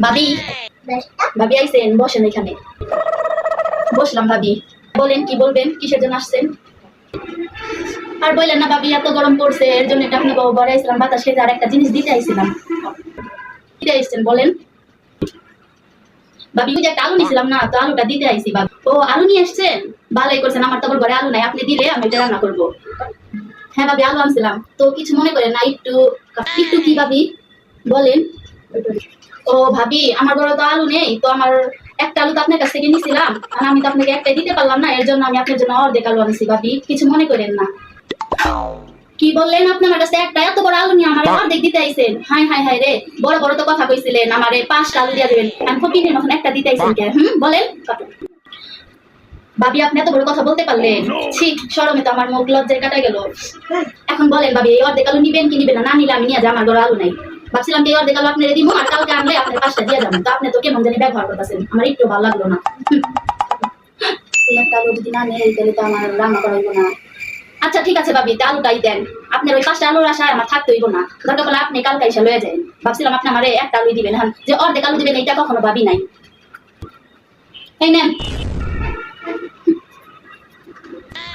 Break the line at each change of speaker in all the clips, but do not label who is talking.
ভাবি, ভাবি আইছেন, বসেন এখানে। বসলাম ভাবি, বলেন কি বলবেন, কিসের জন্য আসছেন? আর বললেন না ভাবি, এত গরম পড়ছে, এর জন্য এটা আপনি ঘরে আইছিলাম বাতাস খেতে, আর একটা জিনিস দিতে আইছিলাম। দিতে আইছেন বলেন। ভাবি ওই যে একটা আলু নিয়েছিলাম না, তো আলুটা দিতে আইছি ভাবি। ও আলু নিয়ে আসছেন, ভালোই করছেন, আমার তো আবার ঘরে আলু নাই, আপনি দিলে আমি এটা রান্না করবো। হ্যাঁ ভাবি, আলু আনছিলাম, তো কিছু মনে করেন না, একটু একটু কি ভাবি বলেন। ও ভাবি, আমার ঘরে তো আলু নেই, তো আমার একটা আলু তো আপনার কাছ থেকে নিয়েছিলাম, আর আমি তো আপনাকে একটাই দিতে পারলাম না, এর জন্য আমি আপনার জন্য অর্ধেক আলু আনছি ভাবি, কিছু মনে করেন না। কি বললেন আপনি আমার কাছে একটা এত বড় আলু নিয়ে আমার অর্ধেক দিতে আইছেন? হাই হাই হাই রে, বড় বড় তো কথা কইছিলেন, আমারে 5টা আলু দিয়ে দেবেন, আমি ফকিনের মতন একটা দিতে আইছেন কে? বলেন। ভাবি আপনি এত বড় কথা বলতে পারলেন? ছি, শরমে তো আমার মুখ লজ্জায় কাটা গেল। এখন বলেন ভাবি, এই অর্ধেক আলু নিবেন কি নিবেন না? না নিলে আমি নিয়ে যাই, আমার ঘরে আলু নাই। ভাবছিলাম এই অর্ধেক আলু আপনার দিব, আর কালকে আনলে আপনার 5টা দিয়ে যাবেন, তো আপনি তো কেমন জানি ব্যবহার করতেছেন, আমার একটু ভালো লাগলো না। এই একটা আলু যদি না নেই, তাহলে তো আমার রান্না করা হইব না। আচ্ছা ঠিক আছে ভাবি, আলুটাই দেন। আপনার ওই 5টা আলুর আশায় আমার থাকতে হইব না, দরকার পড়লে আপনি কালকে এসে লয়ে যান। ভাবছিলাম আপনি আমার একটা আলুই দিবেন, এখন যে অর্ধেক আলু দিবেন এইটা কখনো ভাবি নাই। এই নেন,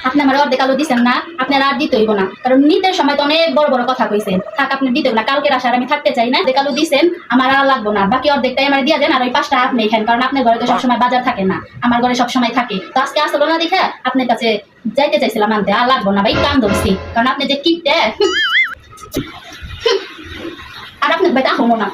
আপনি আমার অর্ধেক আলু দিচ্ছেন না, আপনার আর দিতে হইব না, কারণ নিতে সময় তো অনেক বড় বড় কথা কইছেন। থাক, আপনি দিতে না, কালকের আশার আমি থাকতে চাই না। অর্ধেক আলু দিচ্ছেন, আমার আর লাগবো না, বাকি অর্ধেকটাই আমার দিয়ে দেন, আর ওই 5টা আপনি খান, কারণ আপনার ঘরে তো সবসময় বাজার থাকে না, আমার ঘরে সবসময় থাকে। তো আজকে আসলো না দেখে আপনার কাছে যাইতে চাইছিলাম আনতে, আর লাগবো না ভাই, কান ধরছি, কারণ আপনি যে কিপটে। আর আপনার ভাই তা হবো না।